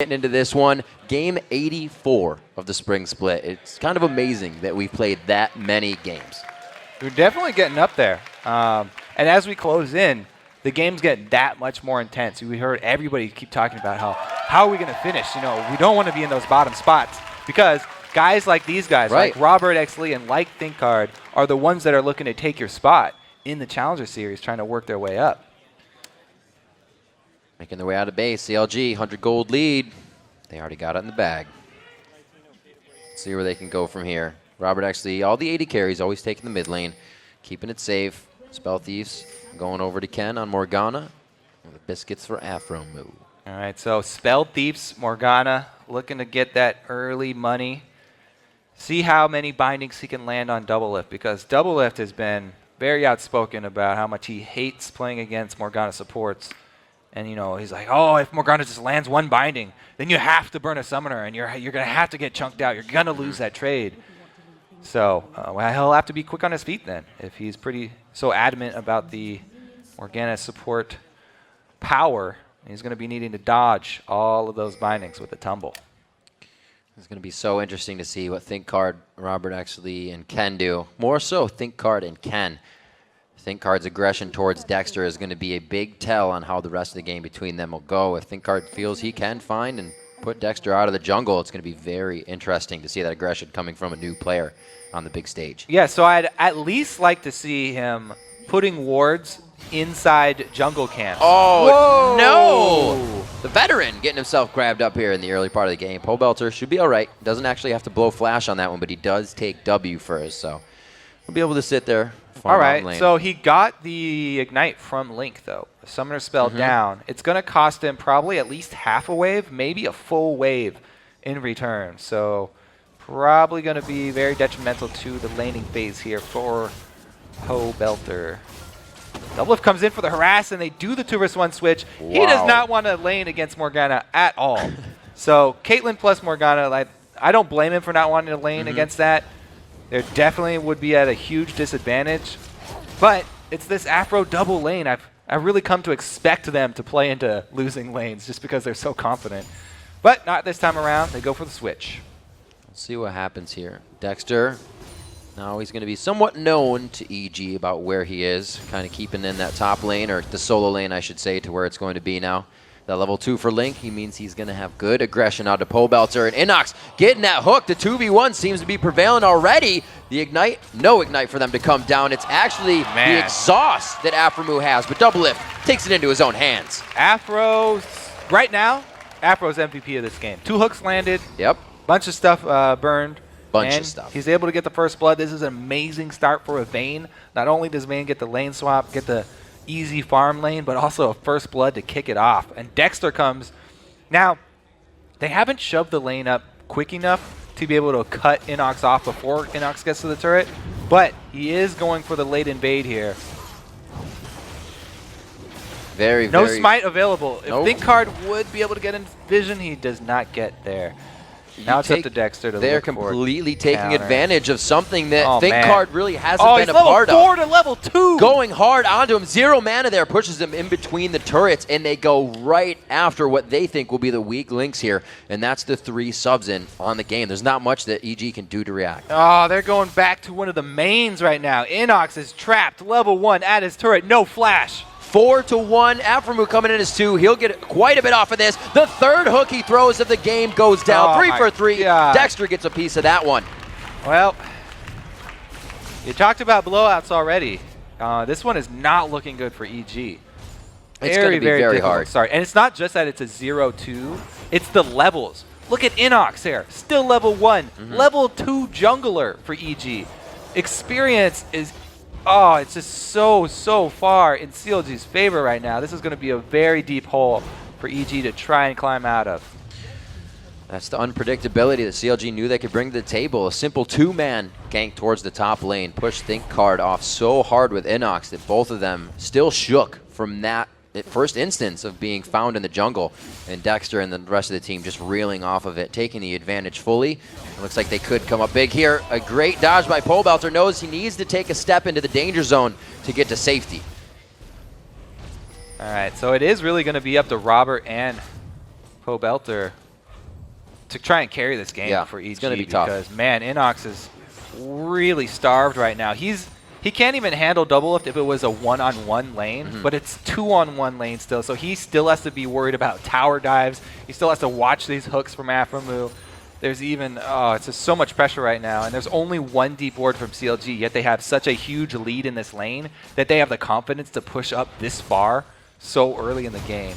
Getting into this one, game 84 of the spring split. It's kind of amazing that we've played that many games. We're definitely getting up there. And as we close in, the games get that much more intense. We heard everybody keep talking about how are we going to finish? You know, we don't want to be in those bottom spots because guys like these guys, right, like Robert X. Lee and like ThinkCard, are the ones that are looking to take your spot in the Challenger Series, trying to work their way up. Making their way out of base. CLG, 100 gold lead. They already got it in the bag. Let's see where they can go from here. Robert actually, all the 80 carries, always taking the mid lane, keeping it safe. Spell Thieves going over to Ken on Morgana. And the biscuits for Afro Moo. All right, so Spell Thieves, Morgana, looking to get that early money. See how many bindings he can land on Double Lift, because Double Lift has been very outspoken about how much he hates playing against Morgana supports. And, you know, he's like, oh, if Morgana just lands one binding, then you have to burn a summoner, and you're going to have to get chunked out. You're going to lose that trade. So well, he'll have to be quick on his feet then if he's so adamant about the Morgana support power. He's going to be needing to dodge all of those bindings with the tumble. It's going to be so interesting to see what ThinkCard, Robert actually, and Ken do. More so ThinkCard and Ken. ThinkCard's aggression towards Dexter is going to be a big tell on how the rest of the game between them will go. If ThinkCard feels he can find and put Dexter out of the jungle, it's going to be very interesting to see that aggression coming from a new player on the big stage. Yeah, so I'd at least like to see him putting wards inside jungle camps. Oh, no! The veteran getting himself grabbed up here in the early part of the game. Pobelter should be all right. Doesn't actually have to blow flash on that one, but he does take W first, so we'll be able to sit there. All right, so he got the Ignite from Link, though. The Summoner spell down. It's going to cost him probably at least half a wave, maybe a full wave in return. So probably going to be very detrimental to the laning phase here for Pobelter. Double Lift comes in for the harass, and they do the 2-1 switch. Wow. He does not want to lane against Morgana at all. So Caitlyn plus Morgana, like, I don't blame him for not wanting to lane against that. There definitely would be at a huge disadvantage, but it's this Afro double lane. I've really come to expect them to play into losing lanes just because they're so confident. But not this time around. They go for the switch. Let's see what happens here. Dexter, now he's going to be somewhat known to EG about where he is, kind of keeping in that top lane, or the solo lane, I should say, to where it's going to be now. That level 2 for Link, he means he's going to have good aggression out of Pobelter. And Inox getting that hook. The 2v1 seems to be prevailing already. The Ignite, no Ignite for them to come down. It's actually the exhaust that Afromu has, but Double Lift takes it into his own hands. Afro's, right now, Afro's MVP of this game. 2 hooks landed. Yep. Bunch of stuff burned. Bunch of stuff. He's able to get the first blood. This is an amazing start for a Vayne. Not only does Vayne get the lane swap, get the easy farm lane, but also a first blood to kick it off. And Dexter comes. Now, they haven't shoved the lane up quick enough to be able to cut Inox off before Inox gets to the turret, but he is going for the late invade here. No smite available. If ThinkCard would be able to get in vision, he does not get there. Now it's up to Dexter to They're completely taking advantage of something that ThinkCard really hasn't been a part of. Level 4 to level 2. Going hard onto him. 0 mana there pushes him in between the turrets, and they go right after what they think will be the weak links here, and that's the 3 subs in on the game. There's not much that EG can do to react. Oh, they're going back to one of the mains right now. Inox is trapped, level 1 at his turret, no flash. 4-1. Afromu coming in as 2. He'll get quite a bit off of this. The 3rd hook he throws of the game goes down. 3 for 3. God. Dexter gets a piece of that one. Well, you talked about blowouts already. This one is not looking good for EG. It's going to be very hard. Sorry, and it's not just that it's a 0-2. It's the levels. Look at Inox here. Still level 1. Level 2 jungler for EG. Experience is... Oh, it's just so far in CLG's favor right now. This is going to be a very deep hole for EG to try and climb out of. That's the unpredictability that CLG knew they could bring to the table. A simple 2-man gank towards the top lane. Push ThinkCard off so hard with Inox that both of them still shook from that first instance of being found in the jungle. And Dexter and the rest of the team just reeling off of it, taking the advantage fully. It looks like they could come up big here. A great dodge by Pobelter. Knows he needs to take a step into the danger zone to get to safety. All right, so it is really going to be up to Robert and Pobelter to try and carry this game for EG. It's going to be because, tough. man, Inox is really starved right now. He can't even handle double lift if it was a one-on-one lane, but it's 2-on-1 lane still, so he still has to be worried about tower dives. He still has to watch these hooks from Aphromoo. There's even, it's just so much pressure right now, and there's only one deep ward from CLG, yet they have such a huge lead in this lane that they have the confidence to push up this far so early in the game.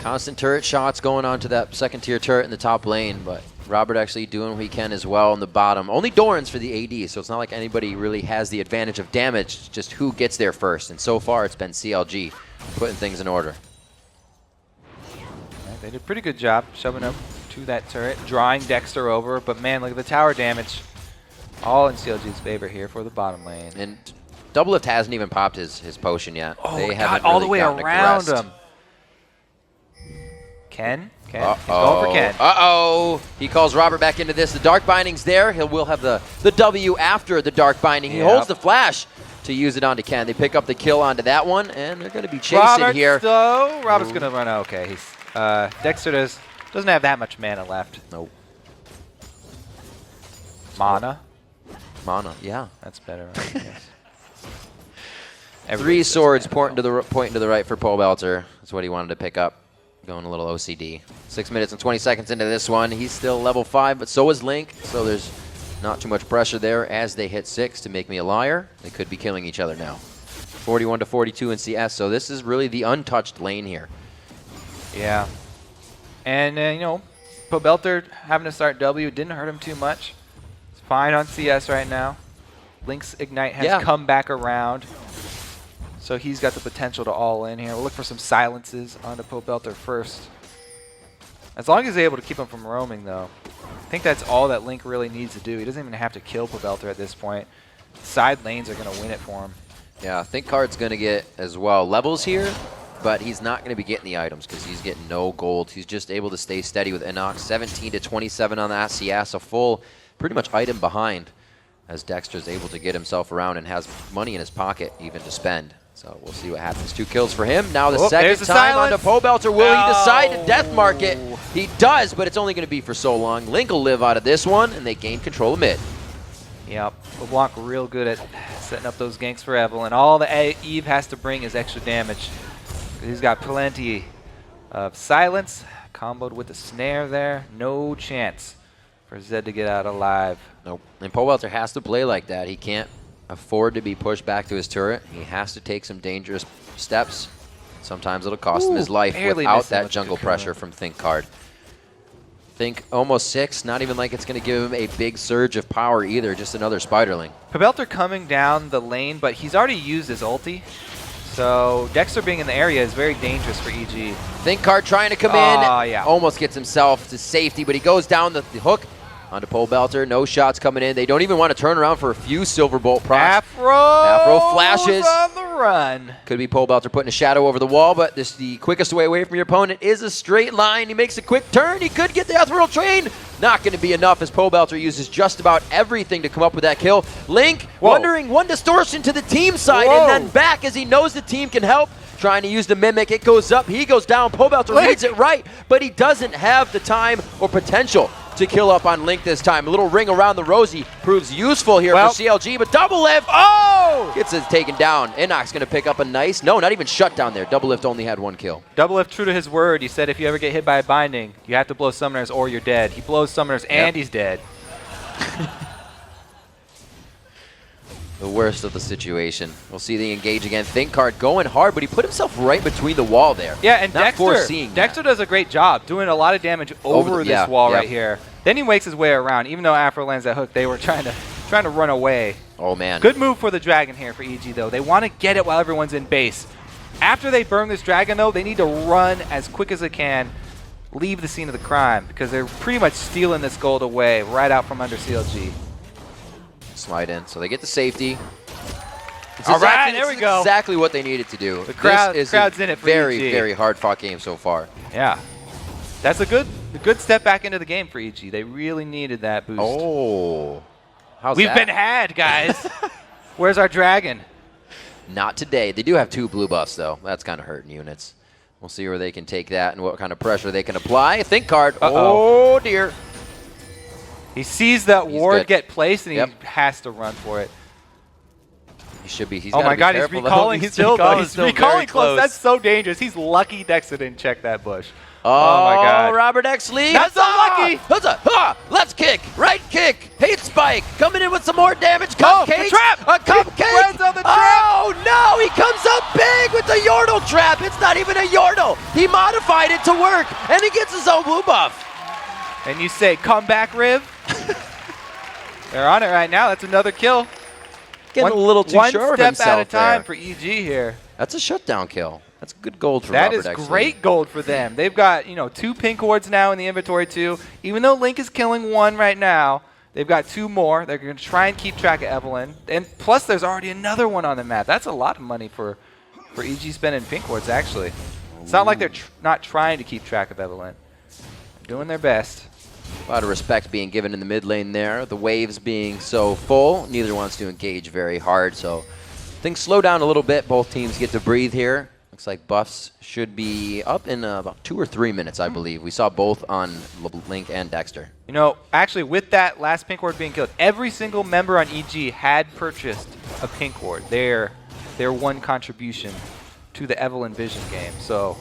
Constant turret shots going on to that second-tier turret in the top lane, but Robert actually doing what he can as well in the bottom. Only Doran's for the AD, so it's not like anybody really has the advantage of damage, it's just who gets there first. And so far, it's been CLG putting things in order. They did a pretty good job shoving up to that turret, drawing Dexter over, but man, look at the tower damage. All in CLG's favor here for the bottom lane. And Double Lift hasn't even popped his potion yet. Oh, they got haven't all really the way gotten around aggressed. him. Ken? He's going for Ken. Uh-oh. He calls Robert back into this. The Dark Binding's there. Will have the W after the Dark Binding. He holds the flash to use it onto Ken. They pick up the kill onto that one, and they're going to be chasing here. Robert's going to run okay. He's, Dexter doesn't have that much mana left. Nope. Mana? Mana, yeah. That's better. Three swords pointing to the right for Pole Belter. That's what he wanted to pick up. Going a little OCD. 6 minutes and 20 seconds into this one. He's still level 5, but so is Link. So there's not too much pressure there as they hit 6 to make me a liar. They could be killing each other now. 41 to 42 in CS. So this is really the untouched lane here. Yeah. And, you know, Pobelter having to start W didn't hurt him too much. It's fine on CS right now. Link's Ignite has come back around. So he's got the potential to all in here. We'll look for some silences onto Pobelter first. As long as he's able to keep him from roaming, though. I think that's all that Link really needs to do. He doesn't even have to kill Pobelter at this point. Side lanes are going to win it for him. Yeah, I think Card's going to get, as well, levels here, but he's not going to be getting the items because he's getting no gold. He's just able to stay steady with Inox. 17 to 27 on that CS, a full, pretty much item behind, as Dexter's able to get himself around and has money in his pocket even to spend. So we'll see what happens. 2 kills for him. Now the second time onto Pobelter. Will he decide to death mark it? He does, but it's only going to be for so long. Link will live out of this one, and they gain control of mid. Yep, LeBlanc real good at setting up those ganks for Evelyn. All the Eve has to bring is extra damage. He's got plenty of silence, comboed with the snare there. No chance for Zed to get out alive. Nope. And Pobelter has to play like that. He can't afford to be pushed back to his turret. He has to take some dangerous steps. Sometimes it'll cost him his life without that jungle pressure from Think Card. Think almost 6, not even like it's going to give him a big surge of power either, just another Spiderling. Pobelter coming down the lane, but he's already used his ulti. So Dexter being in the area is very dangerous for EG. Think Card trying to come in, almost gets himself to safety, but he goes down the hook onto Pobelter. No shots coming in. They don't even want to turn around for a few Silver Bolt procs. Afro flashes. On the run. Could be Pobelter putting a shadow over the wall, but the quickest way away from your opponent is a straight line. He makes a quick turn. He could get the Ethereal Train. Not going to be enough as Pobelter uses just about everything to come up with that kill. Link wondering one distortion to the team side and then back as he knows the team can help. Trying to use the Mimic. It goes up. He goes down. Pobelter reads it right, but he doesn't have the time or potential to kill up on Link this time. A little ring around the Rosie proves useful here for CLG, but Double Lift, gets it taken down. Inox going to pick up a nice, no, not even shut down there. Double Lift only had 1 kill. Double Lift, true to his word, he said if you ever get hit by a binding, you have to blow summoners or you're dead. He blows summoners and he's dead. The worst of the situation. We'll see the engage again. Think Card going hard, but he put himself right between the wall there. Yeah, and Dexter does a great job doing a lot of damage over this wall right here. Then he makes his way around. Even though Afro lands that hook, they were trying to run away. Oh, man. Good move for the Dragon here for EG, though. They want to get it while everyone's in base. After they burn this Dragon, though, they need to run as quick as they can, leave the scene of the crime, because they're pretty much stealing this gold away right out from under CLG. Slide in. So they get the safety. All right, there we go. Exactly what they needed to do. The crowd's in it for very, EG. very hard-fought game so far. Yeah. That's a good step back into the game for EG. They really needed that boost. Oh. How's We've been had, guys. Where's our Dragon? Not today. They do have 2 blue buffs, though. That's kind of hurting units. We'll see where they can take that and what kind of pressure they can apply. Think card. Uh-oh. Oh, dear. He sees that He's ward good. get placed, and Yep. he has to run for it. He should be. He's Oh my God, he's careful, though. recalling still, though. He's still recalling very close. close. That's so dangerous. He's lucky Dexter didn't check that bush. Oh, my God. Robert X. Lee. Not so lucky. Huzzah! Ha! Left kick, right kick, hate spike, coming in with some more damage. Oh, the Cupcake, trap! a cupcake. runs on the trap. Oh no! He comes up big with the Yordle trap. It's not even a Yordle. He modified it to work, and he gets his own blue buff. And you say, come back, Riv. They're on it right now. That's another kill. Getting a little too sure of One himself step at a time there. for EG here. That's a shutdown kill. That's good gold for That Robert is X. Lee. great gold for them. They've got, 2 pink wards now in the inventory too. Even though Link is killing 1 right now, they've got 2 more. They're going to try and keep track of Evelyn. And plus there's already another one on the map. That's a lot of money for EG spending pink wards actually. It's not like they're not trying to keep track of Evelyn. They're doing their best. A lot of respect being given in the mid lane there. The waves being so full, neither wants to engage very hard. So things slow down a little bit. Both teams get to breathe here. Looks like buffs should be up in about 2 or 3 minutes, I believe. We saw both on Link and Dexter. Actually with that last pink ward being killed, every single member on EG had purchased a pink ward. Their one contribution to the Evelyn Vision game. So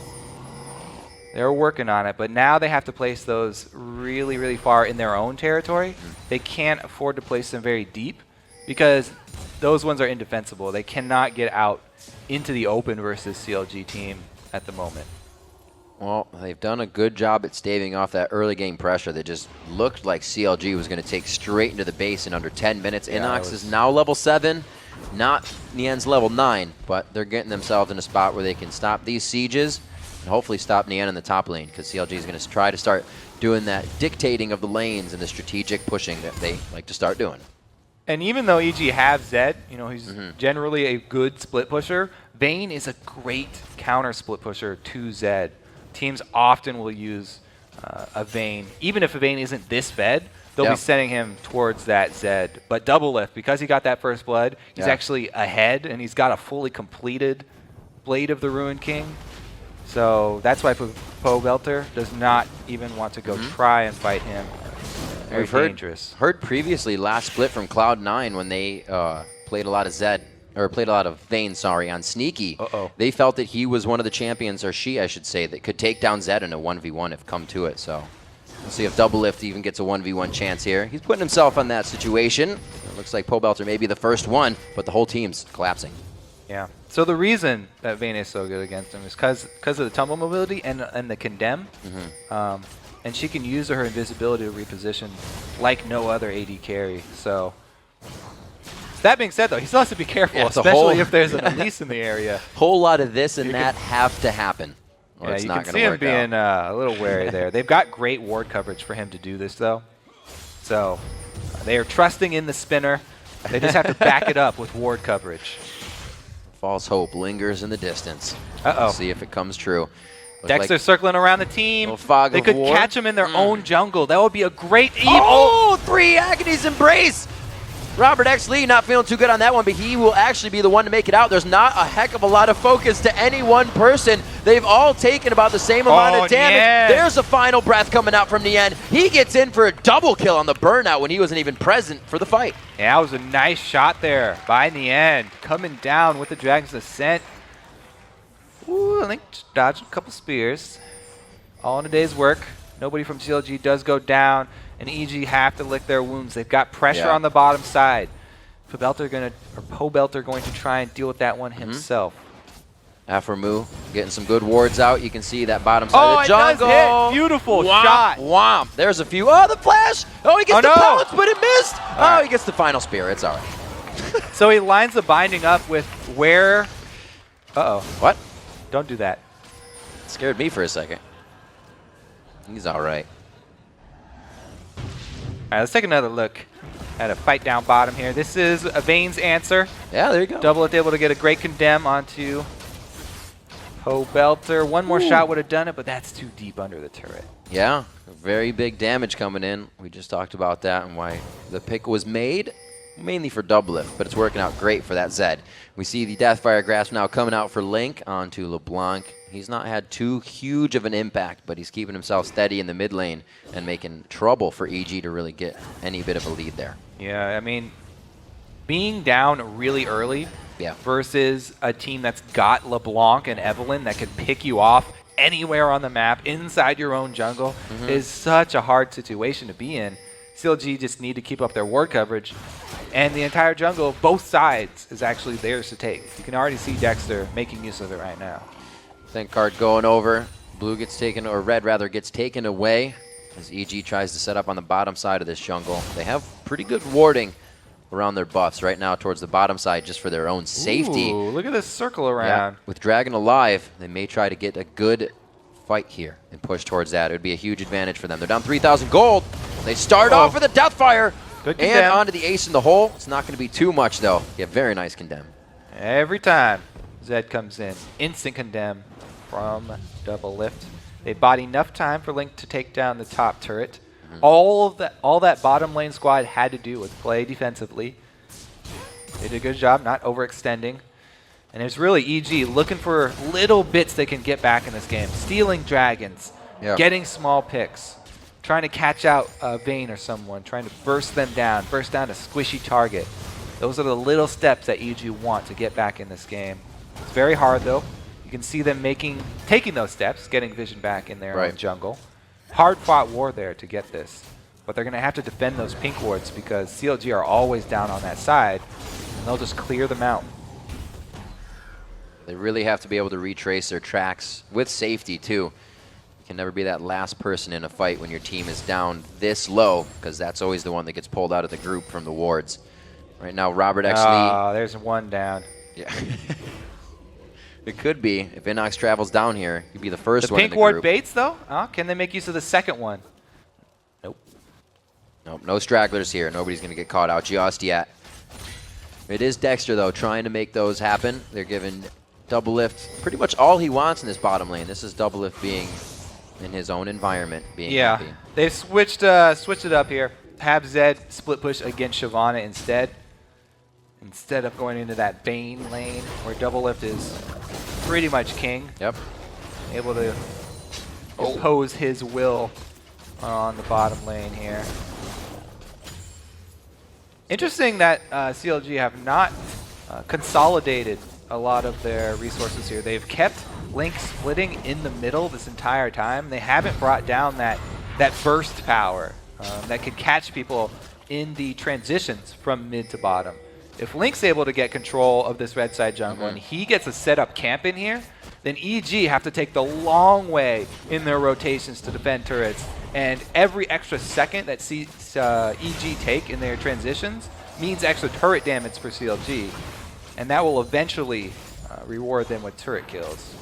they're working on it, but now they have to place those really, really far in their own territory. They can't afford to place them very deep because those ones are indefensible. They cannot get out into the open versus CLG team at the moment. Well, they've done a good job at staving off that early game pressure that just looked like CLG was going to take straight into the base in under 10 minutes. Yeah, Inox is now level 7, not Nian's level 9, but they're getting themselves in a spot where they can stop these sieges and hopefully stop Nian in the top lane, because CLG is going to try to start doing that dictating of the lanes and the strategic pushing that they like to start doing. And even though EG have Zed, he's generally a good split pusher, Vayne is a great counter split pusher to Zed. Teams often will use a Vayne. Even if a Vayne isn't this fed, they'll be sending him towards that Zed. But Double Lift, because he got that first blood, he's actually ahead, and he's got a fully completed Blade of the Ruined King. So that's why Poe Belter does not even want to go try and fight him. Very dangerous. Heard previously last split from Cloud9 when they played a lot of Zed, or played a lot of Vayne, sorry, on Sneaky. They felt that he was one of the champions, or she, I should say, that could take down Zed in a 1v1 if come to it. So we'll see if Double Lift even gets a 1v1 chance here. He's putting himself on that situation. It looks like Poe Belter may be the first one, but the whole team's collapsing. Yeah. So the reason that Vayne is so good against him is because of the tumble mobility and the condemn. And she can use her invisibility to reposition like no other AD carry. So that being said, though, he still has to be careful, especially if there's an Elise in the area. Whole lot of this and that have to happen, or it's not going to work out. You can see him being a little wary there. They've got great ward coverage for him to do this, though. So they are trusting in the spinner. They just have to back it up with ward coverage. False hope lingers in the distance. Uh-oh. See if it comes true. Dexter circling around the team. They could catch him in their own jungle. That would be a great evil. Oh, 3 Agony's Embrace. Robert X. Lee not feeling too good on that one, but he will actually be the one to make it out. There's not a heck of a lot of focus to any one person. They've all taken about the same amount of damage. Nian. There's a final breath coming out from Nian. He gets in for a double kill on the burnout when he wasn't even present for the fight. Yeah, that was a nice shot there by Nian. Coming down with the Dragon's Ascent. Ooh, Link dodged a couple spears. All in a day's work. Nobody from CLG does go down, and EG have to lick their wounds. They've got pressure on the bottom side. Poe Belter going to try and deal with that one himself. Aphromoo getting some good wards out. You can see that bottom side of the jungle. It does hit. Beautiful shot. Womp. There's a few. Oh, the flash. Oh, he gets the pellets, but it missed. He gets the final spear. It's all right. So he lines the binding up with where... Uh-oh. What? Don't do that. It scared me for a second. He's all right. All right, let's take another look at a fight down bottom here. This is a Vayne's answer. Yeah, there you go. Double Lift able to get a great condemn onto Poe Belter. One more shot would have done it, but that's too deep under the turret. Yeah, very big damage coming in. We just talked about that and why the pick was made, mainly for Double Lift, but it's working out great for that Zed. We see the Deathfire Grasp now coming out for Link onto LeBlanc. He's not had too huge of an impact, but he's keeping himself steady in the mid lane and making trouble for EG to really get any bit of a lead there. Yeah, I mean, being down really early versus a team that's got LeBlanc and Evelyn that could pick you off anywhere on the map inside your own jungle is such a hard situation to be in. CLG just need to keep up their ward coverage, and the entire jungle, both sides, is actually theirs to take. You can already see Dexter making use of it right now. Think card going over. Blue gets taken, or red rather, gets taken away as EG tries to set up on the bottom side of this jungle. They have pretty good warding around their buffs right now towards the bottom side just for their own safety. Ooh, look at this circle around. Yeah. With Dragon alive, they may try to get a good fight here and push towards that. It would be a huge advantage for them. They're down 3,000 gold. They start off with a Deathfire. Good and condemn. onto the ace in the hole. It's not going to be too much, though. Yeah, very nice condemn. Every time Zed comes in, instant condemn from Double Lift. They bought enough time for Link to take down the top turret. All that bottom lane squad had to do was play defensively. They did a good job not overextending. And it's really EG looking for little bits they can get back in this game. Stealing dragons, getting small picks, trying to catch out Vayne or someone, trying to burst them down, burst down a squishy target. Those are the little steps that EG want to get back in this game. It's very hard, though. You can see them taking those steps, getting vision back in their own jungle. Hard-fought war there to get this. But they're going to have to defend those pink wards because CLG are always down on that side, and they'll just clear them out. They really have to be able to retrace their tracks with safety, too. You can never be that last person in a fight when your team is down this low, because that's always the one that gets pulled out of the group from the wards. Right now, Robert actually... Oh, there's one down. Yeah. It could be. If Inox travels down here, he'd be the first one in the pink ward group. baits, though? Can they make use of the second one? Nope. Nope, no stragglers here. Nobody's going to get caught out just yet. It is Dexter, though, trying to make those happen. They're giving Double Lift pretty much all he wants in this bottom lane. This is Double Lift being in his own environment, being happy. They've switched it up here. Have Zed split push against Shyvana instead of going into that Vayne lane where Double Lift is pretty much king. Yep. Able to impose his will on the bottom lane here. Interesting that CLG have not consolidated a lot of their resources here. They've kept Link splitting in the middle this entire time. They haven't brought down that burst power that could catch people in the transitions from mid to bottom. If Link's able to get control of this red side jungle and he gets a set up camp in here, then EG have to take the long way in their rotations to defend turrets. And every extra second that EG take in their transitions means extra turret damage for CLG. And that will eventually reward them with turret kills.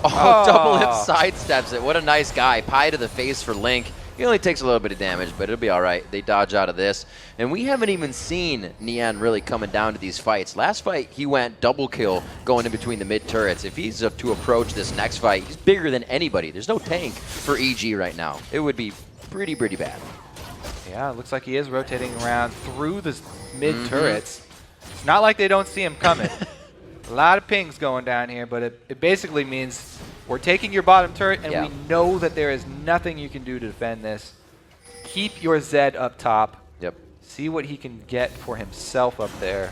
Double Lift sidesteps it. What a nice guy. Pie to the face for Link. He only takes a little bit of damage, but it'll be all right. They dodge out of this. And we haven't even seen Nian really coming down to these fights. Last fight, he went double kill going in between the mid turrets. If he's to approach this next fight, he's bigger than anybody. There's no tank for EG right now. It would be pretty bad. Yeah, it looks like he is rotating around through the mid turrets. It's not like they don't see him coming. A lot of pings going down here, but it basically means we're taking your bottom turret, and we know that there is nothing you can do to defend this. Keep your Zed up top. Yep. See what he can get for himself up there.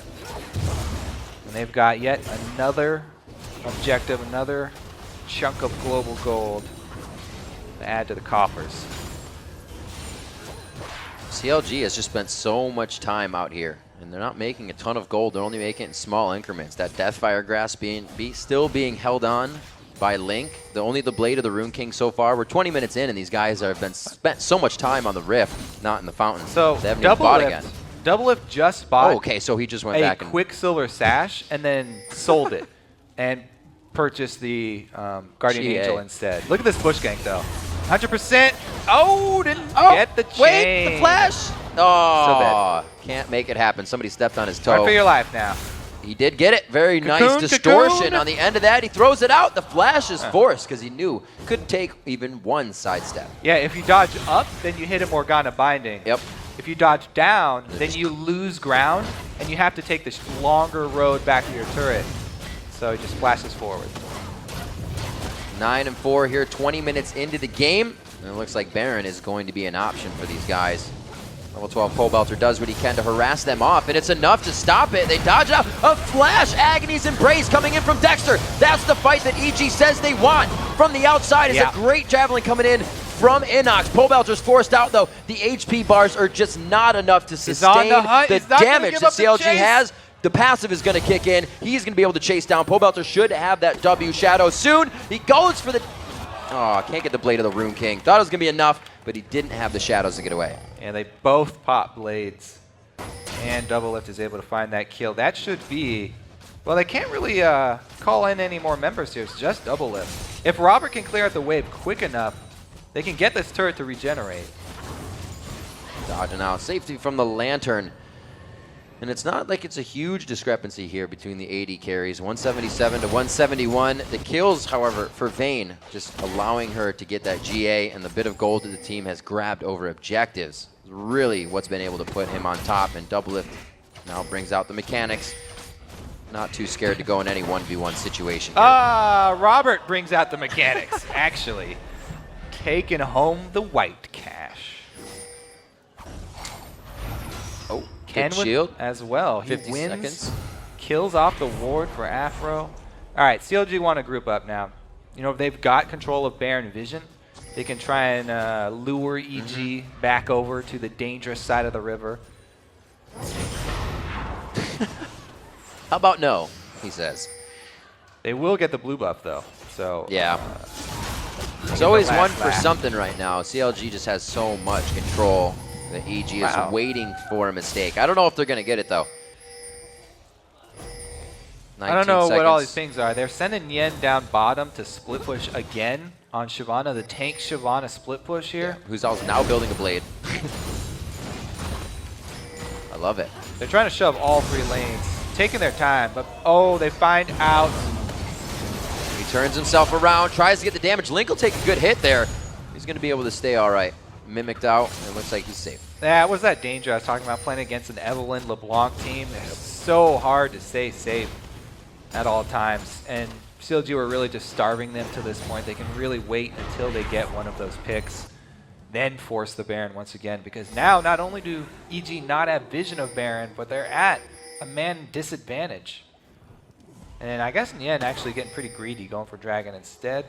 And they've got yet another objective, another chunk of global gold to add to the coffers. CLG has just spent so much time out here, and they're not making a ton of gold. They're only making it in small increments. That Deathfire Grass still being held on by Link. Only the Blade of the Rune King so far. We're 20 minutes in, and these guys have spent so much time on the Rift, not in the Fountain. So they haven't even bought again. Double Lift just bought okay, so he just went back and Quicksilver Sash and then sold it and purchased the Guardian Angel instead. Look at this bush gank, though. 100%. Oh, didn't get the chain. Wait, the flash. Oh, can't make it happen. Somebody stepped on his toe. Run for your life now. He did get it. Very nice distortion on the end of that. He throws it out. The flash is forced because he knew couldn't take even one sidestep. Yeah, if you dodge up, then you hit a Morgana Binding. Yep. If you dodge down, then you lose ground, and you have to take this longer road back to your turret. So he just flashes forward. 9-4 here, 20 minutes into the game. And it looks like Baron is going to be an option for these guys. Level 12 Pole Belter does what he can to harass them off, and it's enough to stop it. They dodge out. A flash, Agony's Embrace coming in from Dexter. That's the fight that EG says they want. From the outside is a great javelin coming in from Inox. Pole Belter's forced out though. The HP bars are just not enough to sustain the damage that CLG has. The passive is going to kick in. He's going to be able to chase down. Pole Belter should have that W Shadow soon. He goes for the... Oh, can't get the Blade of the Rune King. Thought it was going to be enough, but he didn't have the shadows to get away. And they both pop blades. And Double Lift is able to find that kill. That should be... Well, they can't really call in any more members here. It's just Double Lift. If Robert can clear out the wave quick enough, they can get this turret to regenerate. Dodging out. Safety from the Lantern. And it's not like it's a huge discrepancy here between the AD carries, 177 to 171. The kills, however, for Vayne, just allowing her to get that GA and the bit of gold that the team has grabbed over objectives. Really what's been able to put him on top, and Double Lift now brings out the mechanics. Not too scared to go in any 1v1 situation here. Robert brings out the mechanics, actually. Taking home the white cash. Oh. Kenwood shield as well. He 50 wins, seconds. Kills off the ward for Afro. All right, CLG want to group up now. You know, if they've got control of Baron Vision, they can try and lure EG back over to the dangerous side of the river. How about no, he says. They will get the blue buff, though. So yeah. There's always one for something right now. CLG just has so much control. The EG is waiting for a mistake. I don't know if they're going to get it, though. I don't know what all these things are. They're sending Yen down bottom to split push again on Shyvana. The tank Shyvana split push here. Yeah, who's also now building a blade. I love it. They're trying to shove all three lanes. Taking their time, but oh, they find out. He turns himself around, tries to get the damage. Link will take a good hit there. He's going to be able to stay all right. Mimicked out, and it looks like he's safe. That was that danger I was talking about, playing against an Evelyn LeBlanc team. It's so hard to stay safe at all times, and CLG were really just starving them to this point. They can really wait until they get one of those picks, then force the Baron once again, because now not only do EG not have vision of Baron, but they're at a man disadvantage. And I guess Nien actually getting pretty greedy, going for Dragon instead.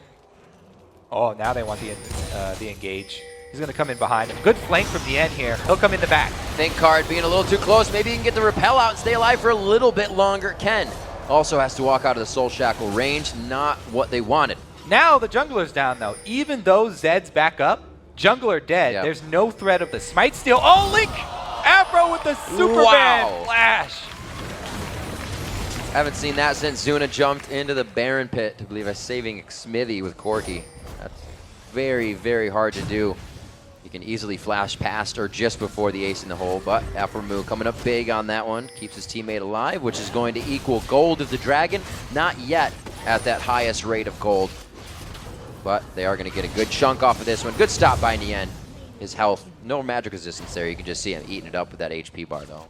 Oh, now they want the engage. He's going to come in behind him. Good flank from the end here. He'll come in the back. Think card being a little too close. Maybe he can get the repel out and stay alive for a little bit longer. Ken also has to walk out of the Soul Shackle range. Not what they wanted. Now the jungler's down, though. Even though Zed's back up, jungler dead. Yep. There's no threat of the smite steal. Oh, Link! Afro with the Superman flash. Haven't seen that since Zuna jumped into the Baron pit to believe saving Smithy with Corki. That's very, very hard to do. You can easily flash past or just before the ace in the hole, but Aframu coming up big on that one. Keeps his teammate alive, which is going to equal gold of the Dragon. Not yet at that highest rate of gold, but they are going to get a good chunk off of this one. Good stop by Nien. His health, no magic resistance there. You can just see him eating it up with that HP bar, though.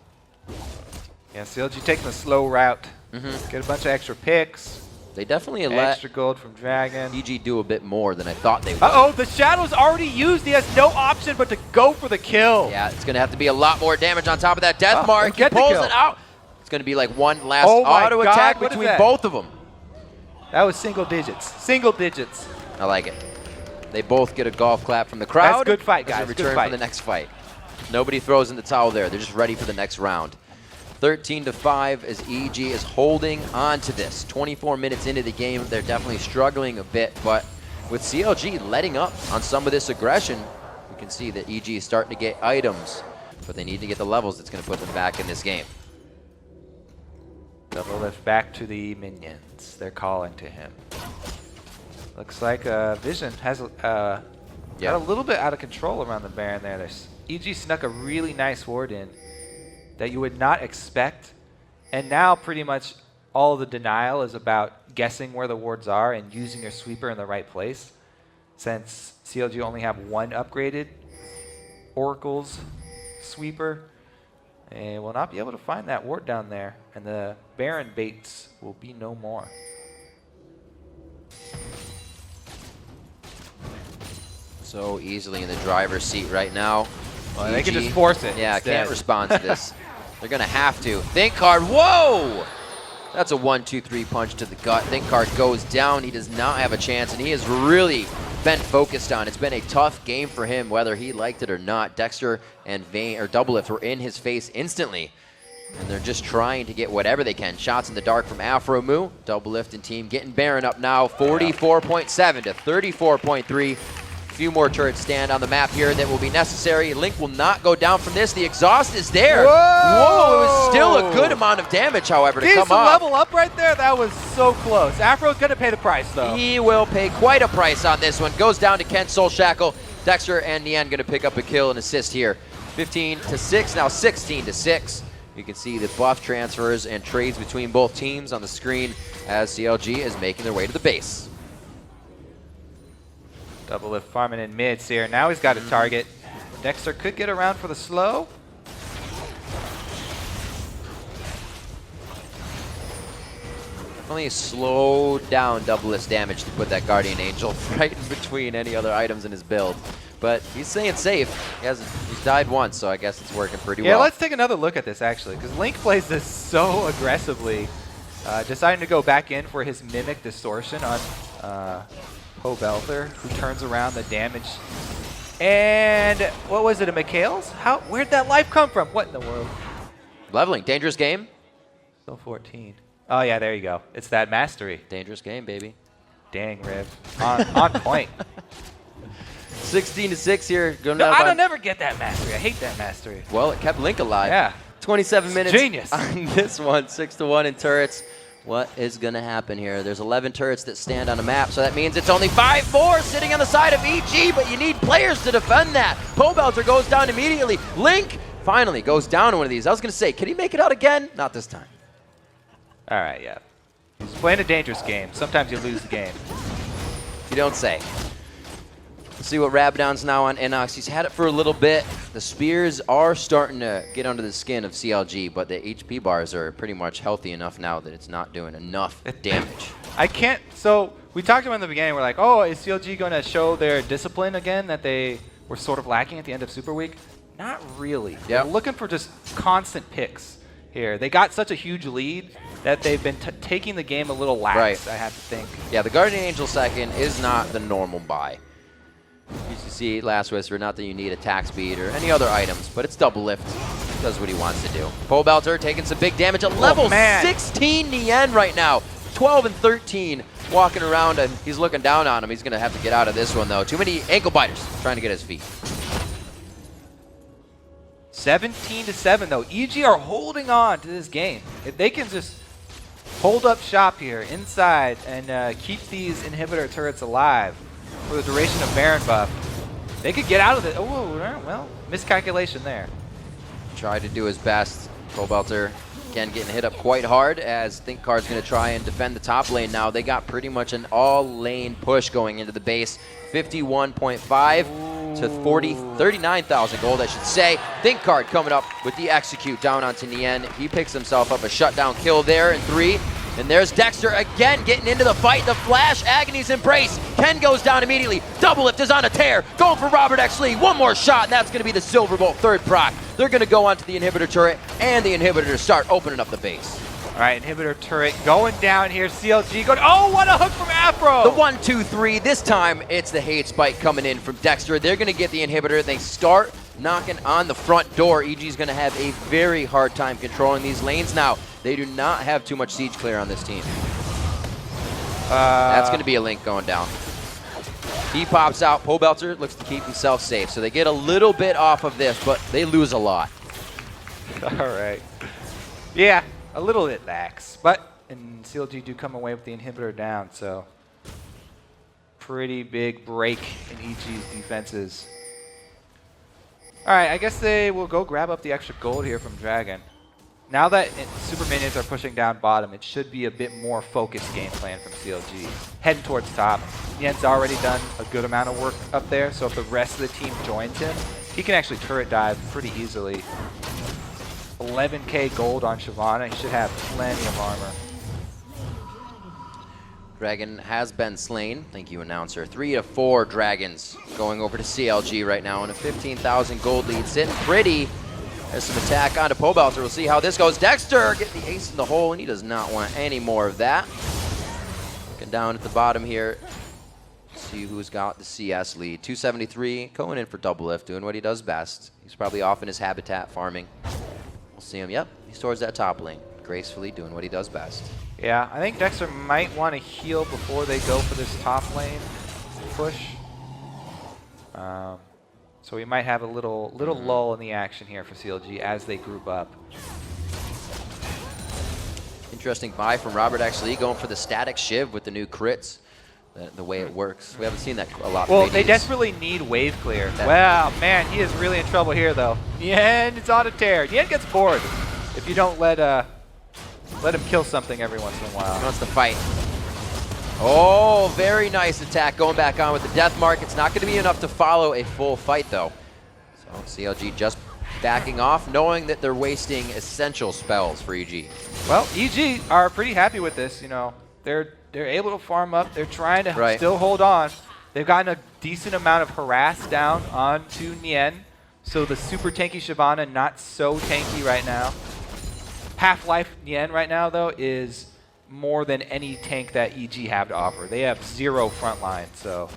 Yeah, CLG taking the slow route. Get a bunch of extra picks. They definitely let extra gold from Dragon. EG do a bit more than I thought they would. Uh-oh, the Shadow's already used. He has no option but to go for the kill. Yeah, it's going to have to be a lot more damage on top of that death mark. He Get the pulls kill. it out. It's going to be like one last auto attack what is between that? both of them. That was single digits. Single digits. I like it. They both get a golf clap from the crowd. That's a good fight, as guys. a return Good fight. for the next fight. Nobody throws in the towel there. They're just ready for the next round. 13-5 as EG is holding on to this. 24 minutes into the game, they're definitely struggling a bit, but with CLG letting up on some of this aggression, you can see that EG is starting to get items, but they need to get the levels that's going to put them back in this game. Double lift back to the minions. They're calling to him. Looks like Vision has got a little bit out of control around the Baron there. EG snuck a really nice ward in that you would not expect. And now pretty much all the denial is about guessing where the wards are and using your sweeper in the right place. Since CLG only have one upgraded Oracle's sweeper, and will not be able to find that ward down there. And the Baron baits will be no more. So easily in the driver's seat right now. Well, they can just force it. Yeah, instead. can't respond to this. They're going to have to. Think Card, whoa! That's a 1-2-3 punch to the gut. Think Card goes down. He does not have a chance, and he has really been focused on. It's been a tough game for him, whether he liked it or not. Dexter and Vayne, or Doublelift, were in his face instantly, and they're just trying to get whatever they can. Shots in the dark from Afro Moo. Doublelift and team getting Baron up now, 44.7 to 34.3. Few more turrets stand on the map here that will be necessary. Link will not go down from this. The exhaust is there. Whoa! It was still a good amount of damage, however, to come up. Level up right there. That was so close. Afro's going to pay the price, though. He will pay quite a price on this one. Goes down to Ken Soul Shackle. Dexter and Nian going to pick up a kill and assist here. 15-6, now 16-6. You can see the buff transfers and trades between both teams on the screen as CLG is making their way to the base. Doublelift farming in mids here. Now he's got a target. Dexter could get around for the slow. Definitely slow down Doublelift's damage to put that Guardian Angel right in between any other items in his build. But he's staying safe. He's died once, so I guess it's working pretty well. Yeah, let's take another look at this, actually, because Link plays this so aggressively. Deciding to go back in for his Mimic Distortion on Pobelter, who turns around the damage. And what was it, a Mikhail's? Where'd that life come from? What in the world? Leveling, dangerous game. Still 14. Oh yeah, there you go. It's that mastery. Dangerous game, baby. Dang, Riv. On point. 16-6 here. No, I don't never get that mastery. I hate that mastery. Well, it kept Link alive. Yeah. 27 minutes Genius. on this one. 6-1 in turrets. What is going to happen here? There's 11 turrets that stand on a map, so that means it's only 5-4 sitting on the side of EG, but you need players to defend that. Pobelter goes down immediately. Link finally goes down to one of these. I was going to say, can he make it out again? Not this time. All right, yeah. He's playing a dangerous game. Sometimes you lose the game. You don't say. Let's see what Rabdown's now on Inox. He's had it for a little bit. The spears are starting to get under the skin of CLG, but the HP bars are pretty much healthy enough now that it's not doing enough damage. I can't. So we talked about in the beginning. We're like, oh, is CLG going to show their discipline again that they were sort of lacking at the end of Super Week? Not really. They're looking for just constant picks here. They got such a huge lead that they've been taking the game a little lax, I have to think. Yeah, the Guardian Angel second is not the normal buy. You see last Whisper, not that you need attack speed or any other items, but it's Doublelift. Does what he wants to do. Pobelter taking some big damage at level 16 Nian right now. 12 and 13 walking around, and he's looking down on him. He's going to have to get out of this one, though. Too many ankle biters trying to get his feet. 17-7, though. EG are holding on to this game. If they can just hold up shop here inside and keep these inhibitor turrets alive for the duration of Baron buff, they could get out of it. Oh, well, miscalculation there. Tried to do his best. Pobelter, again, getting hit up quite hard as Thinkcard's going to try and defend the top lane now. They got pretty much an all-lane push going into the base. 51.5 to 39,000 gold, I should say. Thinkcard coming up with the execute down onto Nian. He picks himself up a shutdown kill there in 3. And there's Dexter again getting into the fight. The flash, Agony's embrace. Ken goes down immediately. Doublelift is on a tear. Going for Robert X. Lee. One more shot, and that's going to be the Silver Bolt third proc. They're going to go onto the inhibitor turret, and the inhibitor to start opening up the base. All right, inhibitor turret going down here. CLG going, oh, what a hook from Afro. The 1-2-3. This time, it's the hate spike coming in from Dexter. They're going to get the inhibitor. They start knocking on the front door. EG's going to have a very hard time controlling these lanes now. They do not have too much siege clear on this team. That's going to be a Link going down. He pops out. Pobelter looks to keep himself safe. So they get a little bit off of this, but they lose a lot. All right. Yeah, a little bit lax. And CLG do come away with the inhibitor down, so pretty big break in EG's defenses. All right, I guess they will go grab up the extra gold here from Dragon. Now that Super Minions are pushing down bottom, it should be a bit more focused game plan from CLG. Heading towards top. Yen's already done a good amount of work up there, so if the rest of the team joins him, he can actually turret dive pretty easily. 11k gold on Shyvana. He should have plenty of armor. Dragon has been slain. Thank you, announcer. 3 to 4 dragons going over to CLG right now in a 15,000 gold lead. Sitting pretty. There's some attack onto Pobelter. We'll see how this goes. Dexter getting the ace in the hole, and he does not want any more of that. Looking down at the bottom here. See who's got the CS lead. 273 going in for double lift, doing what he does best. He's probably off in his habitat farming. We'll see him. Yep, he's towards that top lane. Gracefully doing what he does best. Yeah, I think Dexter might want to heal before they go for this top lane push. So we might have a little lull in the action here for CLG as they group up. Interesting buy from Robert, actually going for the static shiv with the new crits. The way it works. We haven't seen that a lot. Well, they desperately need wave clear. Wow, man, he is really in trouble here, though. Yen, it's on a tear. Yen gets bored if you don't let him kill something every once in a while. He wants to fight. Oh, very nice attack going back on with the death mark. It's not going to be enough to follow a full fight, though. So CLG just backing off, knowing that they're wasting essential spells for EG. Well, EG are pretty happy with this. You know, they're able to farm up. They're trying to still hold on. They've gotten a decent amount of harass down onto Nien. So the super tanky Shyvana, not so tanky right now. Half-Life Nien right now, though, is more than any tank that EG have to offer. They have 0 frontline, so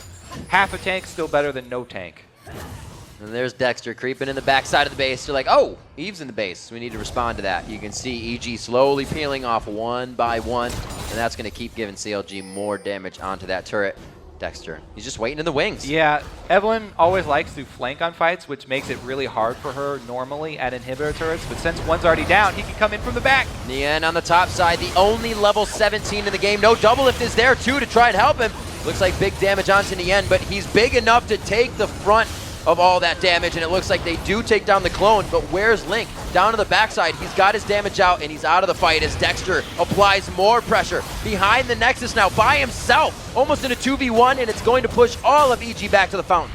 half a tank still better than no tank. And there's Dexter creeping in the backside of the base. They're like, oh, Eve's in the base. We need to respond to that. You can see EG slowly peeling off one by one, and that's going to keep giving CLG more damage onto that turret. Dexter, he's just waiting in the wings. Yeah, Evelyn always likes to flank on fights, which makes it really hard for her normally at inhibitor turrets, but since one's already down, he can come in from the back. Nien on the top side, the only level 17 in the game. No double lift is there, too, to try and help him. Looks like big damage onto Nien, but he's big enough to take the front of all that damage, and it looks like they do take down the clone, but where's Link? Down to the backside, he's got his damage out, and he's out of the fight as Dexter applies more pressure. Behind the Nexus now, by himself, almost in a 2v1, and it's going to push all of EG back to the fountain.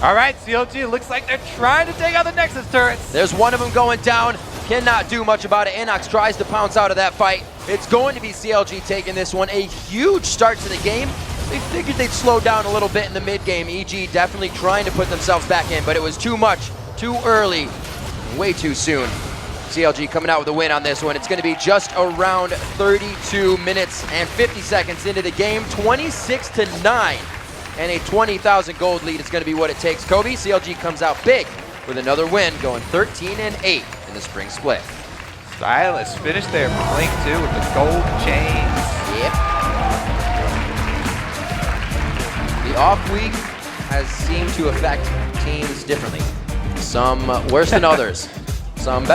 All right, CLG, looks like they're trying to take out the Nexus turrets. There's one of them going down, cannot do much about it. Inox tries to pounce out of that fight. It's going to be CLG taking this one. A huge start to the game. They figured they'd slow down a little bit in the mid-game. EG definitely trying to put themselves back in, but it was too much, too early, way too soon. CLG coming out with a win on this one. It's going to be just around 32 minutes and 50 seconds into the game, 26-9, and a 20,000 gold lead is going to be what it takes. Kobe, CLG comes out big with another win, going 13-8 in the spring split. Silas finished there for Blink 2 with the gold chains. Yep. The off week has seemed to affect teams differently. Some worse than others. Some better.